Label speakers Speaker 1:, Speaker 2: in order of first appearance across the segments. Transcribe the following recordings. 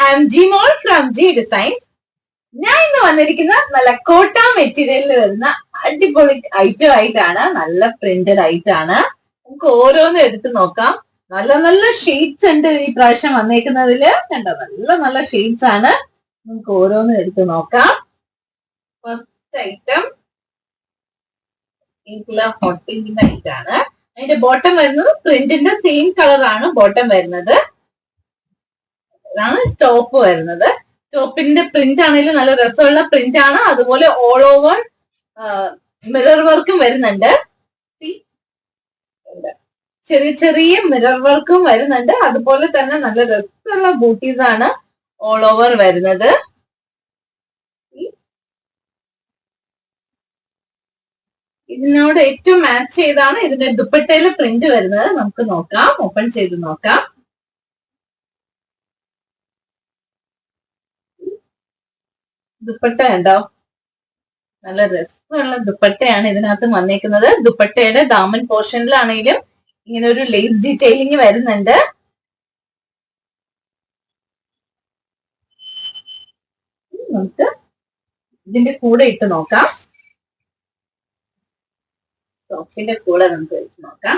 Speaker 1: I M Jimol from G designs. ഞാൻ ഇന്ന് വന്നിരിക്കുന്ന നല്ല കോട്ട മെറ്റീരിയലിൽ വരുന്ന അടിപൊളി ഐറ്റം ആയിട്ടാണ്. നല്ല പ്രിന്റഡ് ഐറ്റാണ്. നമുക്ക് ഓരോന്നും എടുത്ത് നോക്കാം. നല്ല നല്ല ഷെയ്ഡ്സ് ഉണ്ട് ഈ പ്രാവശ്യം വന്നേക്കുന്നതില്. കണ്ടോ, നല്ല നല്ല ഷെയ്ഡ്സ് ആണ്. നമുക്ക് ഓരോന്നും എടുത്ത് നോക്കാം. ഫസ്റ്റ് ഐറ്റം ഹോട്ട് പിങ്ക് ഐറ്റാണ്. അതിന്റെ ബോട്ടം വരുന്നത് പ്രിന്റിന്റെ സെയിം കളറാണ് ബോട്ടം വരുന്നത്. ഇതാണ് ടോപ്പ് വരുന്നത്. ടോപ്പിന്റെ പ്രിന്റ് ആണെങ്കിലും നല്ല രസമുള്ള പ്രിന്റ് ആണ്. അതുപോലെ ഓൾ ഓവർ മിറർ വർക്കും വരുന്നുണ്ട്. ചെറിയ ചെറിയ മിറർ വർക്കും വരുന്നുണ്ട്. അതുപോലെ തന്നെ നല്ല രസമുള്ള ബൂട്ടീസ് ആണ് ഓൾ ഓവർ വരുന്നത്. ഇതിനോട് ഏറ്റവും മാച്ച് ചെയ്താണ് ഇതിന്റെ ദുപ്പട്ടയിലെ പ്രിന്റ് വരുന്നത്. നമുക്ക് നോക്കാം, ഓപ്പൺ ചെയ്ത് നോക്കാം. ദുപ്പട്ട ഉണ്ടോ, നല്ല രസമുള്ള ദുപ്പട്ടയാണ് ഇതിനകത്ത് വന്നേക്കുന്നത്. ദുപ്പട്ടയുടെ ദാമൻ പോർഷനിലാണെങ്കിലും ഇങ്ങനെ ഒരു ലേസ് ഡീറ്റെയിലിംഗ് വരുന്നുണ്ട്. നമുക്ക് ഇതിന്റെ കൂടെ ഇട്ട് നോക്കാം. ടോപ്പിന്റെ കൂടെ നമുക്ക് വെച്ച് നോക്കാം.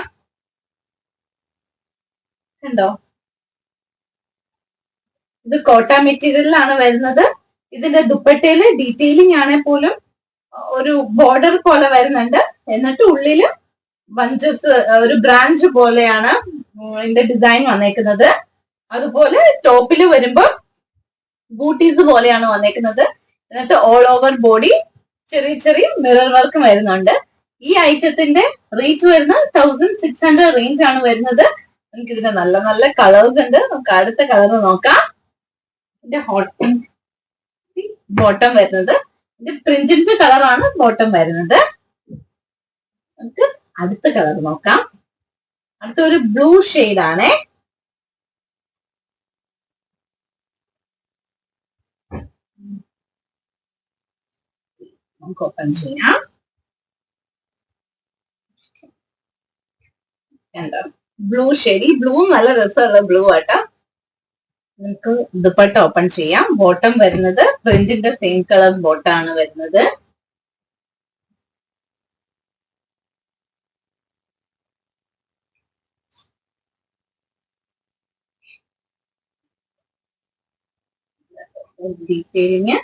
Speaker 1: കണ്ടോ, ഇത് കോട്ട മെറ്റീരിയലിലാണ് വരുന്നത്. ഇതിന്റെ ദുപ്പട്ടയില് ഡീറ്റെയിലിംഗ് ആണെങ്കിൽ പോലും ഒരു ബോർഡർ പോലെ വരുന്നുണ്ട്. എന്നിട്ട് ഉള്ളില് ബഞ്ചസ്, ഒരു ബ്രാഞ്ച് പോലെയാണ് ഇതിന്റെ ഡിസൈൻ വന്നേക്കുന്നത്. അതുപോലെ ടോപ്പില് വരുമ്പോ ബൂട്ടീസ് പോലെയാണ് വന്നേക്കുന്നത്. എന്നിട്ട് ഓൾ ഓവർ ബോഡി ചെറിയ ചെറിയ മിറർ വർക്ക് വരുന്നുണ്ട്. ഈ ഐറ്റത്തിന്റെ റേറ്റ് വരുന്നത് 1600 റേഞ്ച് ആണ് വരുന്നത്. നമുക്ക് ഇതിന്റെ നല്ല നല്ല കളേഴ്സ് ഉണ്ട്. നമുക്ക് അടുത്ത കളർ നോക്കാം. ഇതിന്റെ ഹോട്ട് പിങ്ക് ബോട്ടം വരുന്നത്. ഇത് പ്രിന്റിന്റെ കളറാണ് ബോട്ടം വരുന്നത്. നമുക്ക് അടുത്ത കളർ നോക്കാം. അടുത്ത ഒരു ബ്ലൂ ഷെയ്ഡ് ആണേ. നമുക്ക് ഓപ്പൺ ചെയ്യാം. എന്താ ബ്ലൂ ഷെയ്ഡ്, ഈ ബ്ലൂ നല്ല രസമുള്ള ബ്ലൂ ആട്ടോ. നമുക്ക് ദുപ്പട്ട ഓപ്പൺ ചെയ്യാം. ബോട്ടം വരുന്നത് പ്രിന്റിന്റെ സെയിം കളർ ബോട്ടാണ് വരുന്നത്. ഡീറ്റെയിലിങ്,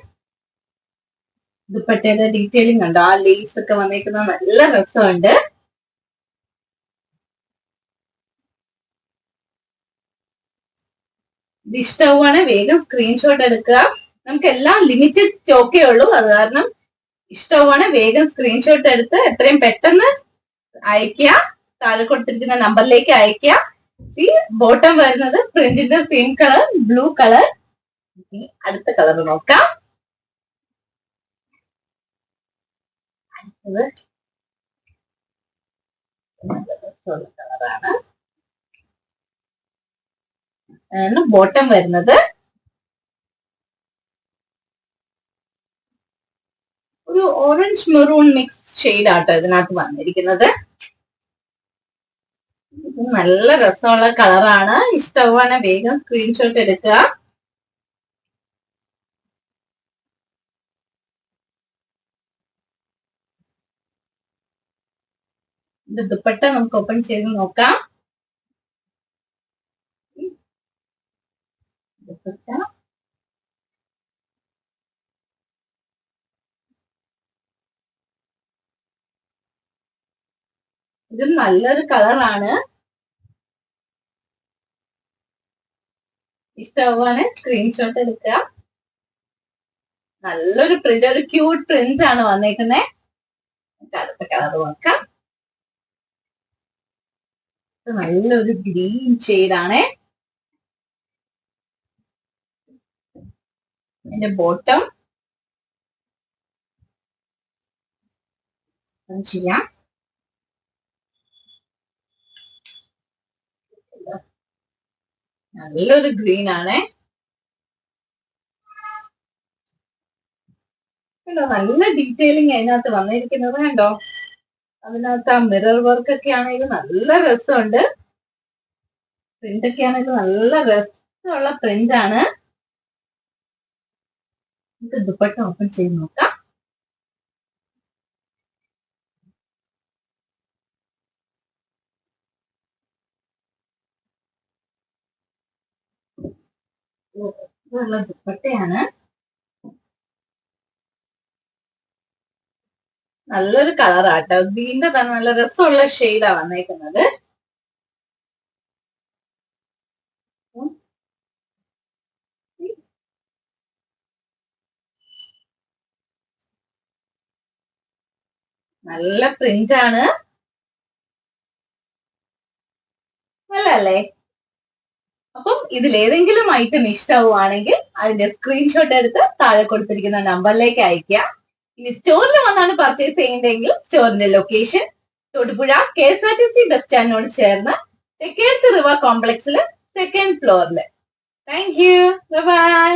Speaker 1: ദുപ്പട്ടയുടെ ഡീറ്റെയിലിംഗ് ഉണ്ട്. ആ ലേസ് ഒക്കെ വന്നേക്കുന്ന നല്ല രസമുണ്ട്. ഇത് ഇഷ്ടമാണ് വേഗം സ്ക്രീൻഷോട്ട് എടുക്കുക. നമുക്ക് എല്ലാം ലിമിറ്റഡ് സ്റ്റോക്കേ ഉള്ളൂ. അത് കാരണം ഇഷ്ടമാണ് വേഗം സ്ക്രീൻഷോട്ട് എടുത്ത് എത്രയും പെട്ടെന്ന് അയക്കുക. താഴെ കൊടുത്തിരിക്കുന്ന നമ്പറിലേക്ക് അയക്കുക. ഈ ബോട്ടം വരുന്നത് പ്രിന്റിന്റെ സെയിം കളർ ബ്ലൂ കളർ. അടുത്ത കളർ നോക്കാം. കളറാണ് ബോട്ടം വരുന്നത്. ഒരു ഓറഞ്ച് മെറൂൺ മിക്സ് ഷെയ്ഡ് ആട്ടോ ഇതിനകത്ത് വന്നിരിക്കുന്നത്. നല്ല രസമുള്ള കളറാണ്. ഇഷ്ടമാണ് വേഗം സ്ക്രീൻഷോട്ട് എടുക്കുക. ഇത് ദുപ്പട്ട നമുക്ക് ഓപ്പൺ ചെയ്ത് നോക്കാം. ദുപ്പട്ട ഇത് നല്ലൊരു കളറാണ്. ഇഷ്ടമാണ് സ്ക്രീൻഷോട്ട് എടുക്കുക. നല്ലൊരു പ്രിന്റ്, ഒരു ക്യൂട്ട് പ്രിന്റ് ആണ് വന്നേക്കുന്നത്. അടുത്ത കളർ നോക്കാം. നല്ലൊരു ഗ്രീൻ ഷെയ്ഡാണ്. ഇതിന്റെ ബോട്ടം ചെയ്യാം. നല്ലൊരു ഗ്രീൻ ആണ്. നല്ല ഡീറ്റെയിലിംഗ് അതിനകത്ത് വന്നിരിക്കുന്നത് കണ്ടോ. അതിനകത്ത് ആ മിറർ വർക്ക് ഒക്കെ ആണെങ്കിൽ നല്ല രസമുണ്ട്. പ്രിന്റ് ഒക്കെ ആണെങ്കിൽ നല്ല രസമുള്ള പ്രിന്റ് ആണ്. നമുക്ക് ദുപ്പട്ട ഓപ്പൺ ചെയ്ത് നോക്കാം. ഇതുള്ള ദുപ്പട്ടയാണ്. നല്ലൊരു കളറാട്ടോ, ഗ്രീനിന്റെ തന്നെ നല്ല രസമുള്ള ഷെയ്ഡാ വന്നേക്കുന്നത്. നല്ല പ്രിന്റ് ആണ്, നല്ലല്ലേ? അപ്പം ഇതിലേതെങ്കിലും ഐറ്റം ഇഷ്ടമാവുകയാണെങ്കിൽ അതിന്റെ സ്ക്രീൻഷോട്ട് എടുത്ത് താഴെ കൊടുത്തിരിക്കുന്ന നമ്പറിലേക്ക് അയക്കുക. ഇനി സ്റ്റോറിൽ വന്നാണ് പർച്ചേസ് ചെയ്യുന്നതെങ്കിൽ സ്റ്റോറിന്റെ ലൊക്കേഷൻ തൊടുപുഴ KSRTC ബസ് സ്റ്റാൻഡിനോട് ചേർന്ന് തെക്കേത്ത് റിവർ കോംപ്ലക്സിൽ 2nd ഫ്ലോറിൽ. Thank you, by.